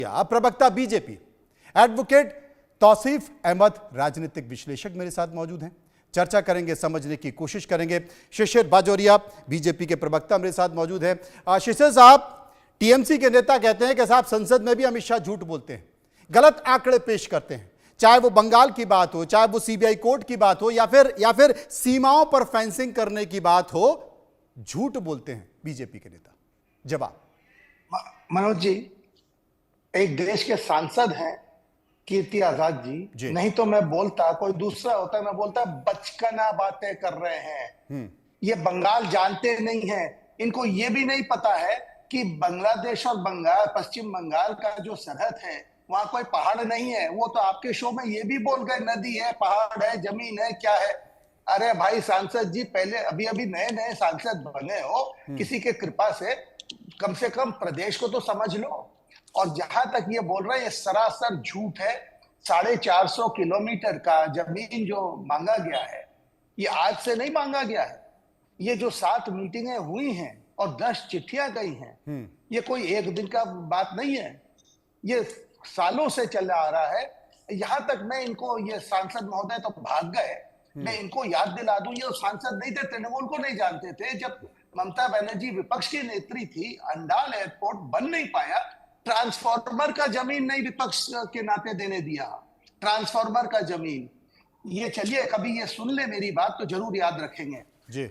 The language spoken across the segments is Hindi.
प्रवक्ता बीजेपी एडवोकेट तौसीफ अहमद राजनीतिक विश्लेषक मेरे साथ मौजूद हैं। चर्चा करेंगे, समझने की कोशिश करेंगे। शिशिर बाजोरिया बीजेपी के प्रवक्ता मेरे साथ मौजूद हैं। शिशिर साहब, टीएमसी के नेता कहते हैं कि साहब संसद में भी अमित शाह झूठ बोलते हैं, गलत आंकड़े पेश करते हैं, चाहे वो बंगाल की बात हो, चाहे वो सीबीआई कोर्ट की बात हो, या फिर सीमाओं पर फेंसिंग करने की बात हो, झूठ बोलते हैं बीजेपी के नेता। जवाब। मनोज जी, एक देश के सांसद हैं कीर्ति आजाद जी, नहीं तो मैं बोलता, कोई दूसरा होता मैं बोलता बचकाना बातें कर रहे हैं। ये बंगाल जानते नहीं हैं, इनको ये भी नहीं पता है कि बांग्लादेश और बंगाल, पश्चिम बंगाल का जो सरहद है वहां कोई पहाड़ नहीं है। वो तो आपके शो में ये भी बोल गए नदी है, पहाड़ है, जमीन है, क्या है। अरे भाई सांसद जी, पहले अभी अभी नए नए सांसद बने हो, किसी के कृपा से कम प्रदेश को तो समझ लो। और जहां तक ये बोल रहे हैं, ये सरासर झूठ है। 450 किलोमीटर का जमीन जो मांगा गया है, ये आज से नहीं मांगा गया है। ये जो 7 मीटिंगें हुई हैं और 10 चिट्ठियां गई हैं, ये कोई एक दिन का बात नहीं है, ये सालों से चला आ रहा है। यहां तक मैं इनको, ये सांसद महोदय तो भाग गए, मैं इनको याद दिला दूं, ये सांसद नहीं थे, तृणमूल को नहीं जानते थे। जब ममता बनर्जी विपक्ष की नेत्री थी, अंडाल एयरपोर्ट बन नहीं पाया, ट्रांसफार्मर का जमीन नहीं विपक्ष के नाते देने दिया, ट्रांसफार्मर का जमीन। ये चलिए, कभी ये सुन ले मेरी बात तो जरूर याद रखेंगे।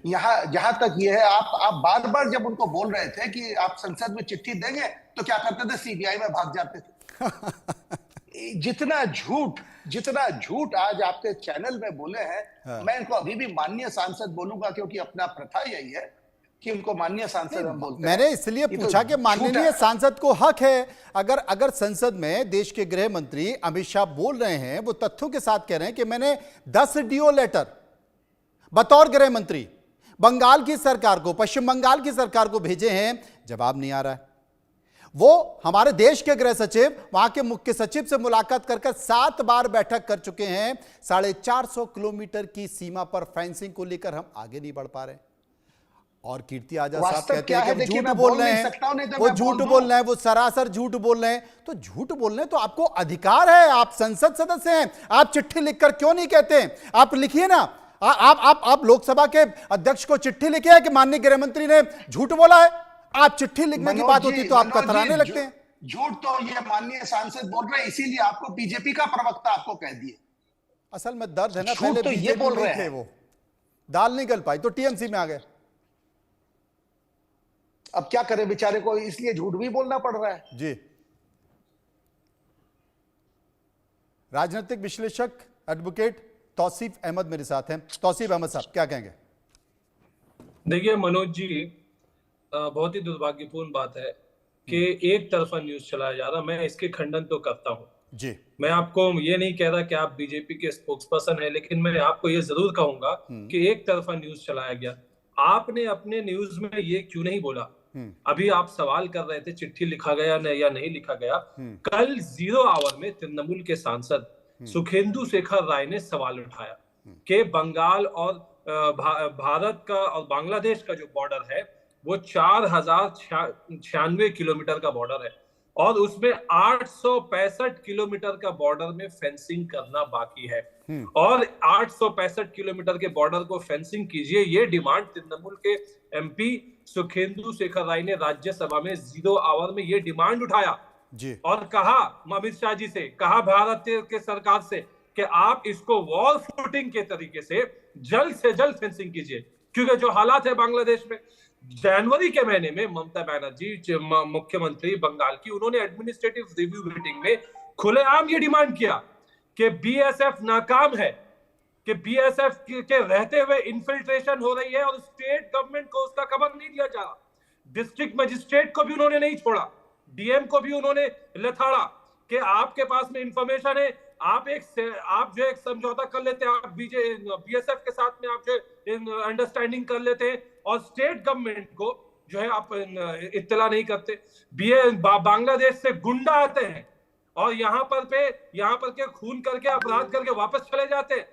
यहाँ जहां तक ये है, आप बार बार जब उनको बोल रहे थे कि आप संसद में चिट्ठी देंगे, तो क्या करते थे, सीबीआई में भाग जाते थे। जितना झूठ आज आपके चैनल में बोले हैं, मैं इनको अभी भी माननीय सांसद बोलूंगा, क्योंकि अपना प्रथा यही है कि उनको माननीय सांसद हम बोलते हैं। मैंने इसलिए पूछा कि माननीय सांसद को हक है, अगर संसद में देश के गृह मंत्री अमित शाह बोल रहे हैं, वो तथ्यों के साथ कह रहे हैं कि मैंने 10 डीओ लेटर बतौर गृह मंत्री बंगाल की सरकार को, पश्चिम बंगाल की सरकार को भेजे हैं, जवाब नहीं आ रहा है। वो हमारे देश के गृह सचिव वहां के मुख्य सचिव से मुलाकात कर 7 बार बैठक कर चुके हैं। 450 किलोमीटर की सीमा पर फेंसिंग को लेकर हम आगे नहीं बढ़ पा रहे। और कीर्ति आजाद साहब कहते हैं कि झूठ बोल रहे हैं, वो झूठ बोल रहे हैं, वो सरासर झूठ बोल रहे हैं। तो झूठ बोलने तो आपको अधिकार है, आप संसद सदस्य हैं, आप चिट्ठी लिखकर क्यों नहीं कहते? आप लिखिए ना, आप लोकसभा के अध्यक्ष को चिट्ठी लिखे है कि माननीय गृह मंत्री ने झूठ बोला है। आप चिट्ठी लिखने की बात होती तो आप कतराने लगते हैं। झूठ तो ये माननीय सांसद बोल रहे हैं, इसीलिए आपको बीजेपी का प्रवक्ता आपको कह दिए। असल में दर्द है ना, पहले तो ये बोल रहे थे, वो दाल नहीं गल पाई तो टीएमसी में आ गए। अब क्या करें बेचारे को, इसलिए झूठ भी बोलना पड़ रहा है। जी, राजनीतिक विश्लेषक एडवोकेट तौसीफ अहमद मेरे साथ हैं। तौसीफ अहमद साहब, क्या कहेंगे? देखिए मनोज जी, बहुत ही दुर्भाग्यपूर्ण बात है कि एक तरफा न्यूज चलाया जा रहा। मैं इसके खंडन तो करता हूं जी। मैं आपको ये नहीं कह रहा कि आप बीजेपी के स्पोक्सपर्सन है, लेकिन मैं आपको ये जरूर कहूंगा कि एक तरफा न्यूज चलाया गया। आपने अपने न्यूज में ये क्यों नहीं बोला? अभी आप सवाल कर रहे थे चिट्ठी लिखा गया या नहीं लिखा गया। कल 0 आवर में तृणमूल के सांसद सुखेंदु शेखर राय ने सवाल उठाया कि बंगाल और भारत का और बांग्लादेश का जो बॉर्डर है वो 4096 किलोमीटर का बॉर्डर है, और उसमें 865 किलोमीटर का बॉर्डर में फेंसिंग करना बाकी है। और 865 किलोमीटर के बॉर्डर को फेंसिंग कीजिए, ये डिमांड तृणमूल के एमपी सुखेंदु शेखर राय ने राज्यसभा में 0 आवर में ये डिमांड उठाया जी। और कहा अमित शाह जी से, कहा भारत के सरकार से कि आप इसको वॉल फुटिंग के तरीके से जल्द फेंसिंग कीजिए, क्योंकि जो हालात है बांग्लादेश में। जनवरी के महीने में ममता बनर्जी मुख्यमंत्री बंगाल की, उन्होंने एडमिनिस्ट्रेटिव रिव्यू मीटिंग में खुलेआम ये डिमांड किया कि बीएसएफ नाकाम है, कि बीएसएफ के रहते हुए इन्फिल्ट्रेशन हो रही है और स्टेट गवर्नमेंट को उसका खबर नहीं दिया जा रहा। डिस्ट्रिक्ट मजिस्ट्रेट को भी उन्होंने नहीं छोड़ा, डीएम को भी उन्होंने लथाड़ा कि आपके पास में इंफॉर्मेशन है, आप जो एक समझौता कर लेते हैं, आप बीएसएफ के साथ में आप जो अंडरस्टैंडिंग कर लेते हैं, और स्टेट गवर्नमेंट को जो है आप इत्तला नहीं करते। बांग्लादेश से गुंडा आते हैं और यहाँ पर के खून करके अपराध करके वापस चले जाते हैं।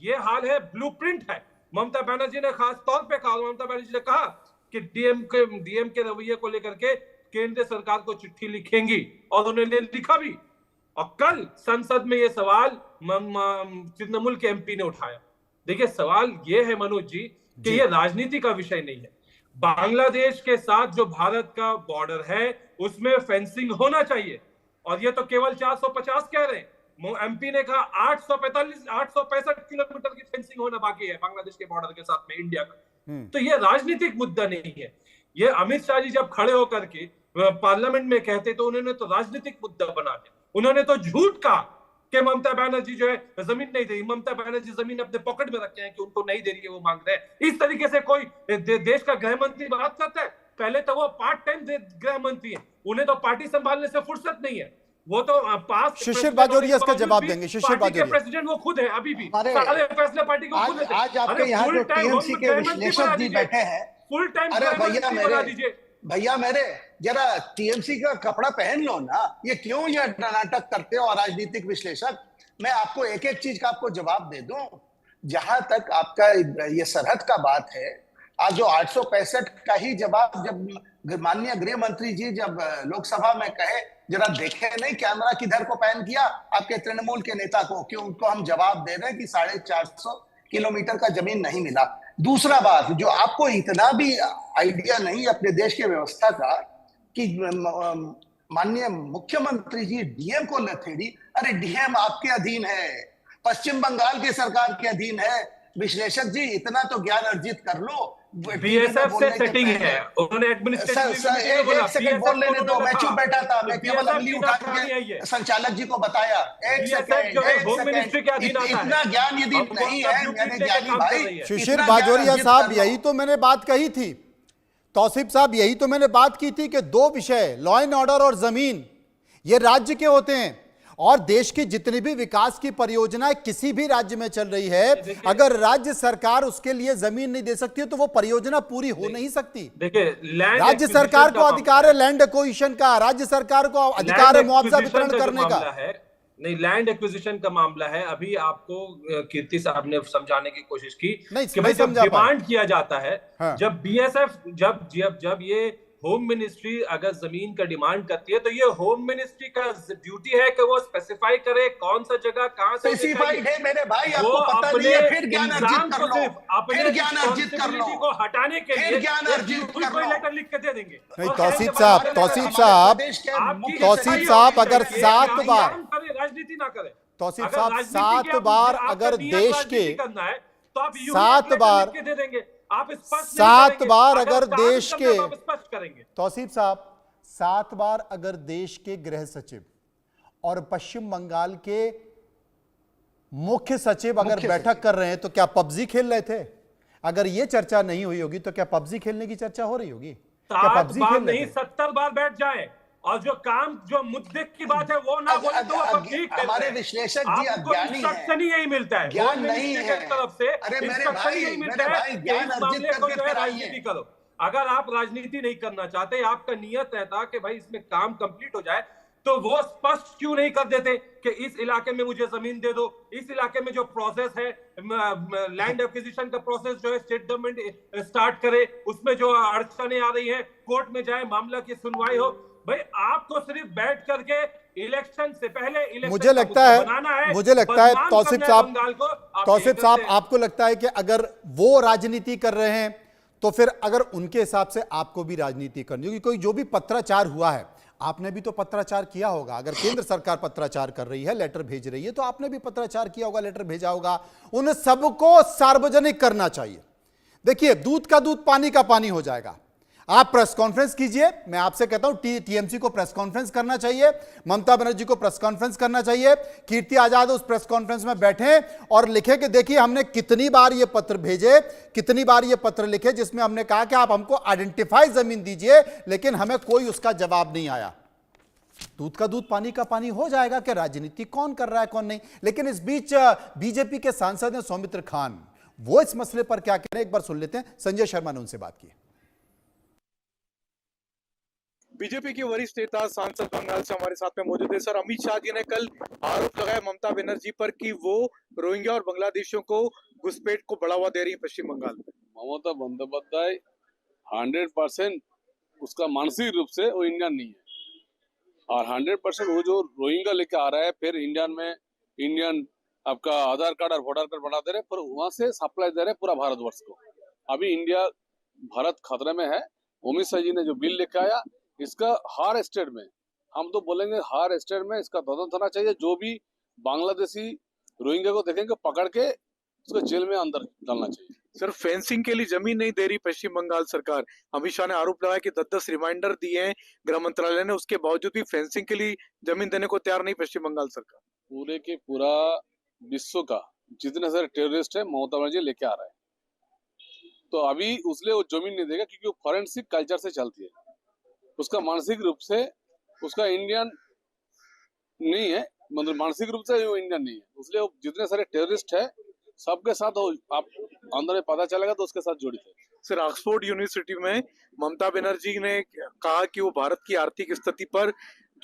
ये हाल है, ब्लूप्रिंट है। ममता बनर्जी ने खास तौर पे कहा, ममता बनर्जी ने कहा कि डीएम के रवैये को लेकर के केंद्र सरकार को चिट्ठी लिखेंगी, और उन्होंने लिखा भी। और कल संसद में ये सवाल तृणमूल के एमपी ने उठाया। देखिए, सवाल ये है मनोज जी कि ये राजनीति का विषय नहीं है। बांग्लादेश के साथ जो भारत का बॉर्डर है उसमें फेंसिंग होना चाहिए, और ये तो केवल 450 कह रहे हैं। एमपी ने कहा 865 किलोमीटर की फेंसिंग होना बाकी है बांग्लादेश के बॉर्डर के साथ में इंडिया का। तो ये राजनीतिक मुद्दा नहीं है। ये अमित शाह जी जब खड़े होकर के पार्लियामेंट में कहते तो उन्होंने तो राजनीतिक मुद्दा बना दिया। उन्होंने तो झूठ कहा कि ममता बनर्जी जो है जमीन नहीं दे। ममता बनर्जी जमीन अपने पॉकेट में रखे हैं कि उनको नहीं दे रही है, वो मांग रहे हैं। इस तरीके से कोई देश का गृह मंत्री बात करता है? पहले तो वो पार्ट टाइम गृह मंत्री है, उन्हें तो पार्टी संभालने से फुर्सत नहीं है। वो तो पास शिशिर बाजोरिया इसका जवाब देंगे। शिशिर बाजोरिया प्रेसिडेंट वो खुद है, अभी भी सारे फैसले पार्टी को खुद है। आज आपके यहाँ जो टीएमसी के विश्लेषक जी बैठे हैं, फुल टाइम अरे भैया बना दीजिए। भैया मेरे जरा टीएमसी का कपड़ा पहन लो ना, ये क्यों ये नाटक करते हो राजनीतिक विश्लेषक? मैं आपको एक एक चीज का आपको जवाब दे दूं। जहां तक आपका ये सरहद का बात है, आज जो 865 का ही जवाब जब माननीय गृह मंत्री जी जब लोकसभा में कहे, जरा देखे नहीं कैमरा किधर को पैन किया आपके तृणमूल के नेता को, कि उनको हम जवाब दे रहे हैं कि 450 किलोमीटर का जमीन नहीं मिला। दूसरा बात, जो आपको इतना भी आइडिया नहीं अपने देश की व्यवस्था का, कि माननीय मुख्यमंत्री जी डीएम को लथेड़ी, अरे डीएम आपके अधीन है, पश्चिम बंगाल की सरकार के अधीन है। विश्लेषक जी इतना तो ज्ञान अर्जित कर लो। बीएसएफ से सेटिंग है, उन्होंने एडमिनिस्ट्रेटिव एक सेकंड बोल लेने दो, मैं चुप बैठा था, मैं केवल अंगली उठा के संचालक जी को बताया। एक सेकंड, इतना ज्ञान यदि नहीं है मैंने ज्ञानी भाई। शिशिर बाजोरिया साहब, यही तो मैंने बात कही थी। तौसीफ साहब, यही तो मैंने बात की थी कि दो विषय, लॉ एंड ऑर्डर और जमीन, ये राज्य के होते हैं। और देश की जितनी भी विकास की परियोजनाएं किसी भी राज्य में चल रही है, अगर राज्य सरकार उसके लिए जमीन नहीं दे सकती है तो वो परियोजना पूरी हो नहीं सकती। देखिए, राज्य सरकार को अधिकार है लैंड एक्विजिशन का, राज्य सरकार को अधिकार है मुआवजा वितरण करने का। नहीं, लैंड एक्विजिशन का मामला है। अभी आपको कीर्ति साहब ने समझाने की कोशिश की कि भाई जब डिमांड किया जाता है, जब बीएसएफ जब ये होम मिनिस्ट्री अगर जमीन का डिमांड करती है, तो ये होम मिनिस्ट्री का ड्यूटी है कि वो स्पेसिफाई करे कौन सा जगह कहां से स्पेसिफाइड है मेरे भाई, आपको पता नहीं है, फिर ज्ञान अर्जित कर लो, फिर ज्ञान अर्जित कर लो, को हटाने के लिए ज्ञान अर्जित कर लो। लेटर लिख के दे देंगे। नहीं, तौसीफ साहब अगर 7 बार राजनीति ना करे, तौसीफ साहब 7 बार अगर देश के करना है तो आप 7 बार दे देंगे। आप 7 बार अगर देश के स्पष्ट करेंगे। तौसीफ साहब 7 बार अगर देश के गृह सचिव और पश्चिम बंगाल के मुख्य सचिव अगर बैठक कर रहे हैं तो क्या पबजी खेल रहे थे? अगर ये चर्चा नहीं हुई होगी तो क्या पबजी खेलने की चर्चा हो रही होगी? क्या पबजी खेल नहीं 70 बार बैठ जाए और जो मुद्दे की बात है वो ना बोले तो हमारे विश्लेषक जी अज्ञानी हैं। यही मिलता है ज्ञान नहीं है तरफ से। अरे मेरे भाई ज्ञान अर्जित करके फिर आइए। करो, अगर आप राजनीति नहीं करना चाहते, आपका नियत रहता कि भाई इसमें काम कंप्लीट हो जाए, तो वो स्पष्ट क्यों नहीं कर देते कि इस इलाके में मुझे जमीन दे दो, इस इलाके में जो प्रोसेस है लैंड एक्विजिशन का प्रोसेस जो है स्टेट गवर्नमेंट स्टार्ट करे, उसमें जो अड़चने आ रही है कोर्ट में जाए, मामला की सुनवाई हो। भाई आपको सिर्फ बैठ करके इलेक्शन से पहले इलेक्शन मुझे लगता है तौसीफ साहब आपको लगता है कि अगर वो राजनीति कर रहे हैं तो फिर अगर उनके हिसाब से आपको भी राजनीति करनी होगी। कोई जो भी पत्राचार हुआ है, आपने भी तो पत्राचार किया होगा। अगर केंद्र सरकार पत्राचार कर रही है, लेटर भेज रही है, तो आपने भी पत्राचार किया होगा, लेटर भेजा होगा। उन सबको सार्वजनिक करना चाहिए। देखिए, दूध का दूध पानी का पानी हो जाएगा। आप प्रेस कॉन्फ्रेंस कीजिए, मैं आपसे कहता हूं टीएमसी को प्रेस कॉन्फ्रेंस करना चाहिए, ममता बनर्जी को प्रेस कॉन्फ्रेंस करना चाहिए, कीर्ति आजाद उस प्रेस कॉन्फ्रेंस में बैठे और लिखे कि देखिए हमने कितनी बार ये पत्र भेजे, कितनी बार ये पत्र लिखे जिसमें हमने कहा कि आप हमको आइडेंटिफाई जमीन दीजिए, लेकिन हमें कोई उसका जवाब नहीं आया। दूध का दूध पानी का पानी हो जाएगा कि राजनीति कौन कर रहा है कौन नहीं। लेकिन इस बीच बीजेपी के सांसद हैं सौमित्र खान, वो इस मसले पर क्या कह रहे हैं एक बार सुन लेते हैं। संजय शर्मा ने उनसे बात की। बीजेपी के वरिष्ठ नेता सांसद बंगाल से हमारे साथ में मौजूद है। सर, अमित शाह जी ने कल आरोप लगाया ममता बनर्जी पर कि वो रोहिंग्या और बांग्लादेशियों को घुसपैठ को बढ़ावा दे रही है पश्चिम बंगाल में। ममता बंदोपाध्याय 100% उसका मानसिक रूप से वो इंडियन नहीं है। और 100% वो जो रोहिंग्या लेके आ रहा है, फिर इंडियन आपका आधार कार्ड और वोटर कार्ड बना दे रहे, पर वहां से सप्लाई दे रहे पूरा भारतवर्ष को। अभी भारत खतरे में है। अमित शाह जी ने जो बिल लेके आया, इसका हर स्टेट में, हम तो बोलेंगे हर स्टेट में इसका तदंत होना चाहिए। जो भी बांग्लादेशी रोहिंग्या को देखेंगे पकड़ के उसको जेल में अंदर डालना चाहिए। सिर्फ फेंसिंग के लिए जमीन नहीं दे रही पश्चिम बंगाल सरकार। अमित शाह ने आरोप लगाया कि 10-10 रिमाइंडर दिए हैं गृह मंत्रालय ने, उसके बावजूद भी फेंसिंग के लिए जमीन देने को तैयार नहीं पश्चिम बंगाल सरकार। पूरे के पूरा विश्व का जितने सारे टेररिस्ट है ममता बनर्जी लेके आ रहा है, तो अभी उसलिए वो जमीन नहीं देगा क्योंकि वो फॉरेंसिक कल्चर से चलती है। उसका मानसिक रूप से उसका इंडियन नहीं है, मतलब मानसिक रूप से वो इंडियन नहीं है, इसलिए वो जितने सारे टेररिस्ट है सबके साथ आप अंदर में पता चलेगा तो उसके साथ जुड़े थे। सर, ऑक्सफोर्ड यूनिवर्सिटी में ममता बनर्जी ने कहा कि वो भारत की आर्थिक स्थिति पर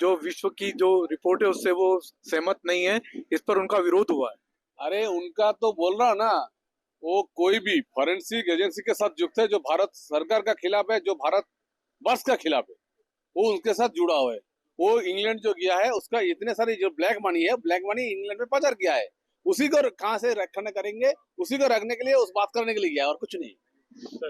जो विश्व की जो रिपोर्ट है उससे वो सहमत नहीं है, इस पर उनका विरोध हुआ है। अरे उनका तो बोल रहा ना, वो कोई भी फॉरेंसिक एजेंसी के साथ युक्त है जो भारत सरकार का खिलाफ है, जो भारत वर्ष का खिलाफ है, वो उनके साथ जुड़ा हुआ है। वो इंग्लैंड जो गया है उसका इतने सारे जो ब्लैक मनी है, ब्लैक मनी इंग्लैंड में पाचार किया है, उसी को कहाँ से रखना करेंगे, उसी को रखने के लिए उस बात करने के लिए गया और कुछ नहीं।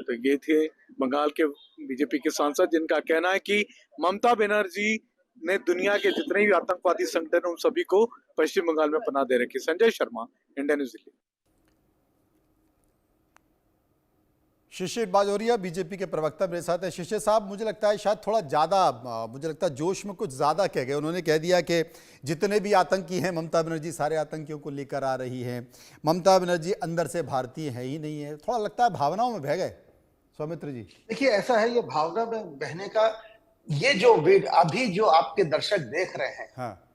तो ये थे बंगाल के बीजेपी के सांसद जिनका कहना है कि ममता बनर्जी ने दुनिया के जितने भी आतंकवादी संगठन उन सभी को पश्चिम बंगाल में पनाह दे रखी। Sanjay Sharma, India News Delhi. Shishir Bajoria BJP के प्रवक्ता मेरे साथ है। शिशिर साहब, मुझे लगता है शायद थोड़ा ज़्यादा जोश में कुछ ज़्यादा कह गए। उन्होंने कह दिया कि जितने भी आतंकी हैं ममता बनर्जी सारे आतंकियों को लेकर आ रही हैं, ममता बनर्जी अंदर से भारतीय है ही नहीं है। थोड़ा लगता है भावनाओं में बह गए सौमित्र जी। देखिए, ऐसा है, ये भावना में बहने का ये जो अभी जो आपके दर्शक देख रहे हैं, हाँ,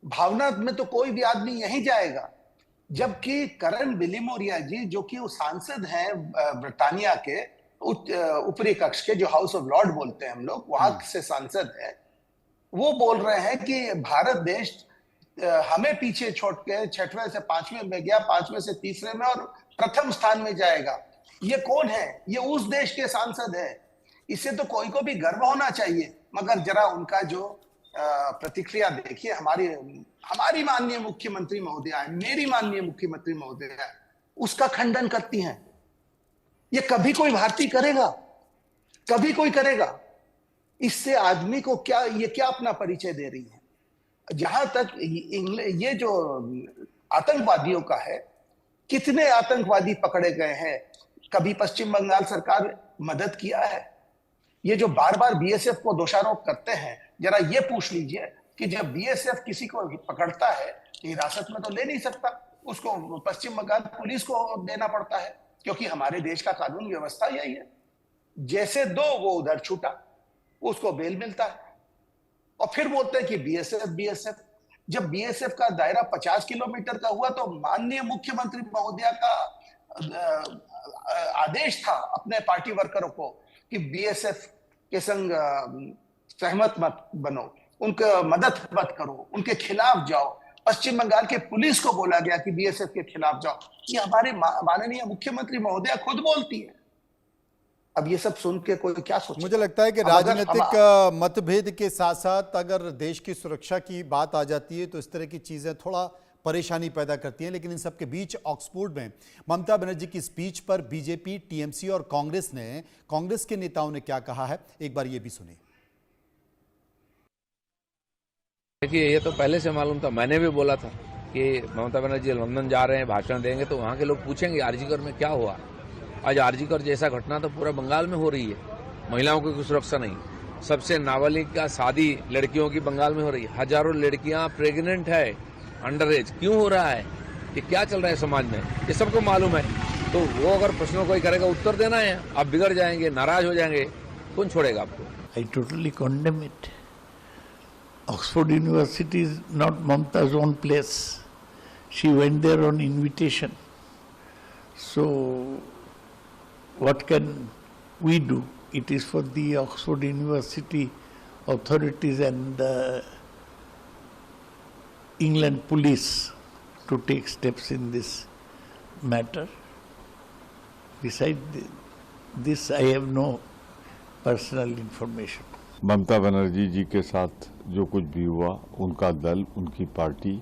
भावना में तो कोई भी आदमी यही जाएगा, जबकि करण बिलिमोरिया जी जो कि वो सांसद हैं ब्रिटानिया के ऊपरी कक्ष के, जो हाउस ऑफ लॉर्ड बोलते हैं हम लोग, वहां से सांसद हैं, वो बोल रहे हैं कि भारत देश हमें पीछे छोड़ के 6वें से 5वें में गया, 5वें से 3रे में और प्रथम स्थान में जाएगा। ये कौन है? ये उस देश के सांसद है। इससे तो कोई को भी गर्व होना चाहिए, मगर जरा उनका जो प्रतिक्रिया देखिए। हमारी माननीय मुख्यमंत्री महोदया है, मेरी माननीय मुख्यमंत्री महोदया है, उसका खंडन करती हैं। ये कभी कोई भारतीय करेगा? कभी कोई करेगा? इससे आदमी को क्या अपना परिचय दे रही है। जहां तक ये जो आतंकवादियों का है, कितने आतंकवादी पकड़े गए हैं, कभी पश्चिम बंगाल सरकार मदद किया है? ये जो बार बार बीएसएफ को दोषारोप करते हैं, जरा ये पूछ लीजिए कि जब बीएसएफ किसी को पकड़ता है हिरासत में तो ले नहीं सकता, उसको पश्चिम बंगाल पुलिस को देना पड़ता है, क्योंकि हमारे देश का कानून व्यवस्था यही है। जैसे दो वो उधर छूटा, उसको बेल मिलता है। और फिर बोलते हैं कि बीएसएफ। जब बीएसएफ का दायरा 50 किलोमीटर का हुआ तो माननीय मुख्यमंत्री महोदया का आदेश था अपने पार्टी वर्करों को कि बीएसएफ के संग सहमत मत बनो, उनका मदद मत करो, उनके खिलाफ जाओ। पश्चिम बंगाल के पुलिस को बोला गया कि बीएसएफ के खिलाफ जाओ। ये हमारे माननीय मुख्यमंत्री महोदया खुद बोलती है। अब ये सब सुन के कोई क्या सोचे? मुझे लगता है कि राजनीतिक मतभेद के साथ साथ अगर देश की सुरक्षा की बात आ जाती है तो इस तरह की चीजें थोड़ा परेशानी पैदा करती हैं। लेकिन इन सब के बीच ऑक्सफोर्ड में ममता बनर्जी की स्पीच पर बीजेपी, टीएमसी और कांग्रेस के नेताओं ने क्या कहा है, एक बार ये भी सुनिए। देखिए, ये तो पहले से मालूम था। मैंने भी बोला था कि ममता बनर्जी लंदन जा रहे हैं, भाषण देंगे तो वहाँ के लोग पूछेंगे आरजीकर में क्या हुआ। आज आरजीकर जैसा घटना तो पूरा बंगाल में हो रही है। महिलाओं की कोई सुरक्षा नहीं, सबसे नाबालिग का शादी लड़कियों की बंगाल में हो रही है। हजारों लड़कियां प्रेग्नेंट है, अंडर एज। क्यों हो रहा है? ये क्या चल रहा है समाज में, ये सबको मालूम है। तो वो अगर प्रश्नों को करेगा, उत्तर देना है। आप बिगड़ जाएंगे, नाराज हो जाएंगे, कौन छोड़ेगा आपको? I totally condemn it. Oxford University is not Mamta's own place. She went there on invitation. So, what can we do? It is for the Oxford University authorities and the England police to take steps in this matter. Besides this, I have no personal information. Mamata Banerjee जी के साथ जो कुछ भी हुआ, उनका दल, उनकी पार्टी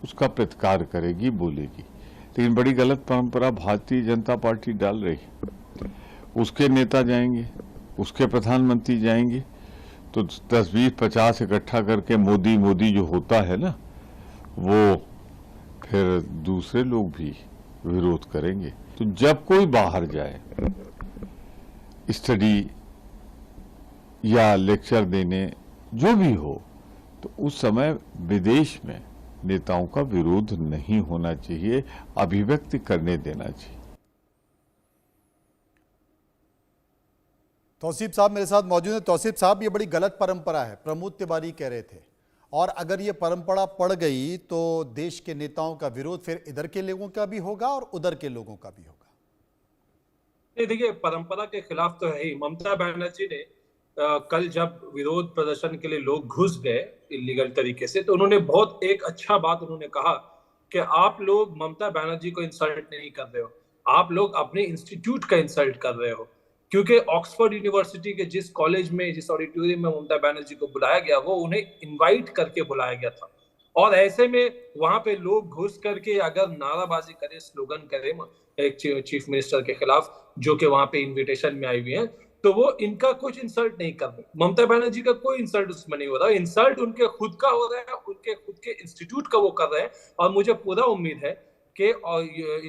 उसका प्रतिकार करेगी, बोलेगी। लेकिन बड़ी गलत परंपरा भारतीय जनता पार्टी डाल रही है। उसके नेता जाएंगे, उसके प्रधानमंत्री जाएंगे तो 10, 20, 50 इकट्ठा करके मोदी मोदी जो होता है ना, वो फिर दूसरे लोग भी विरोध करेंगे। तो जब कोई बाहर जाए स्टडी या लेक्चर देने, जो भी हो, तो उस समय विदेश में नेताओं का विरोध नहीं होना चाहिए, अभिव्यक्ति करने देना चाहिए। तौसीफ साहब मेरे साथ मौजूद हैं। तौसीफ साहब, ये बड़ी गलत परंपरा है, प्रमोद तिवारी कह रहे थे, और अगर ये परंपरा पड़ गई तो देश के नेताओं का विरोध फिर इधर के लोगों का भी होगा और उधर के लोगों का भी होगा। देखिए, परंपरा के खिलाफ तो है ही। ममता बनर्जी ने कल जब विरोध प्रदर्शन के लिए लोग घुस गए इलीगल तरीके से, तो उन्होंने बहुत एक अच्छा बात उन्होंने कहा कि आप लोग ममता बनर्जी को इंसल्ट नहीं कर रहे हो, आप लोग अपने इंस्टीट्यूट का इंसल्ट कर रहे हो। क्योंकि ऑक्सफोर्ड यूनिवर्सिटी के जिस कॉलेज में, जिस ऑडिटोरियम में ममता बनर्जी को बुलाया गया, वो उन्हें इनवाइट करके बुलाया गया था, और ऐसे में वहां पे लोग घुस करके अगर नाराबाजी करें, स्लोगन करें एक चीफ मिनिस्टर के खिलाफ जो कि वहां पे इनविटेशन में आई हुई है, तो वो इनका कुछ इंसल्ट नहीं कर रहे। ममता बनर्जी का कोई इंसल्ट उसमें नहीं हो रहा, इंसल्ट उनके खुद का हो रहा है, उनके खुद के इंस्टीट्यूट का वो कर रहे हैं। और मुझे पूरा उम्मीद है कि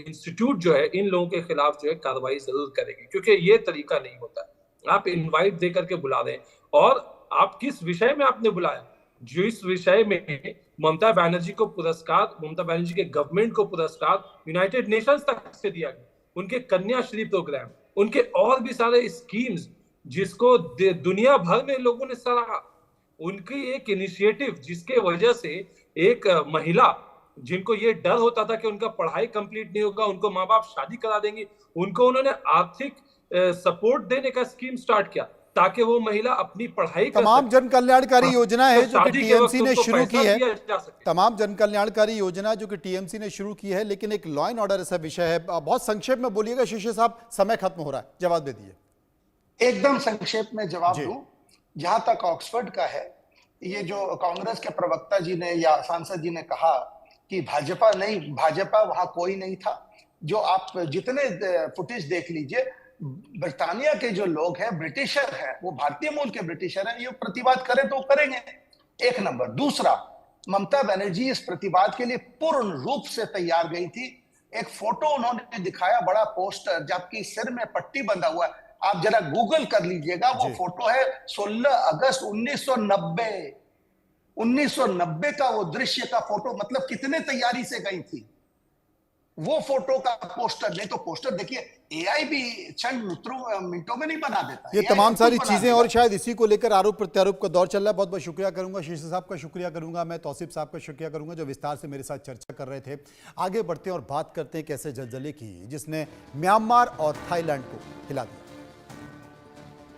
इंस्टीट्यूट जो है इन लोगों के खिलाफ जो है कार्रवाई जरूर करेगी, क्योंकि ये तरीका नहीं होता। आप इनवाइट दे करके बुला रहे हैं, और आप किस विषय में आपने बुलाया, जिस विषय में ममता बनर्जी को पुरस्कार, ममता बनर्जी के गवर्नमेंट को पुरस्कार यूनाइटेड नेशंस तक से दिया गया, उनके कन्याश्री प्रोग्राम, उनके और भी सारे स्कीम्स जिसको दुनिया भर में लोगों ने सराहा, उनकी एक इनिशिएटिव जिसके वजह से एक महिला जिनको ये डर होता था कि उनका पढ़ाई कंप्लीट नहीं होगा, उनको माँ बाप शादी करा देंगे, उनको उन्होंने आर्थिक सपोर्ट देने का स्कीम स्टार्ट किया ताकि वो महिला अपनी पढ़ाई तमाम जन कल्याणकारी योजना है जो कि टीएमसी ने शुरू की है, तमाम जन कल्याणकारी योजना जो कि टीएमसी ने शुरू की है। लेकिन एक लॉ एंड ऑर्डर ऐसा विषय है, बहुत संक्षेप में बोलिएगा शीशे साहब, समय खत्म हो रहा है, जवाब दे दीजिए। एकदम संक्षेप में जवाब दूं। जहां तक ऑक्सफोर्ड का है, ये जो कांग्रेस के प्रवक्ता जी ने या सांसद जी ने कहा कि भाजपा नहीं, भाजपा वहां कोई नहीं था। जो आप जितने फुटेज देख लीजिए, ब्रिटानिया के जो लोग हैं, ब्रिटिशर हैं, वो भारतीय मूल के ब्रिटिशर हैं, ये प्रतिवाद करें तो करेंगे, एक नंबर। दूसरा, ममता बनर्जी इस प्रतिवाद के लिए पूर्ण रूप से तैयार गई थी। एक फोटो उन्होंने दिखाया, बड़ा पोस्टर, जबकि सिर में पट्टी बंधा हुआ है, आप जरा गूगल कर लीजिएगा, वो फोटो है 16 अगस्त 1990 1990 का वो दृश्य का फोटो। मतलब कितने तैयारी से गई थी वो फोटो का पोस्टर। नहीं तो पोस्टर देखिए, एआई भी चंद मिनटों में नहीं बना देता। ये तमाम सारी चीजें, और शायद इसी को लेकर आरोप प्रत्यारोप का दौर चल रहा है। बहुत बहुत शुक्रिया करूंगा शीशे साहब का, शुक्रिया करूंगा मैं तौसीफ साहब का, शुक्रिया करूंगा जो विस्तार से मेरे साथ चर्चा कर रहे थे। आगे बढ़ते हैं और बात करते हैं कैसे जलजले की जिसने म्यांमार और थाईलैंड को हिला दिया।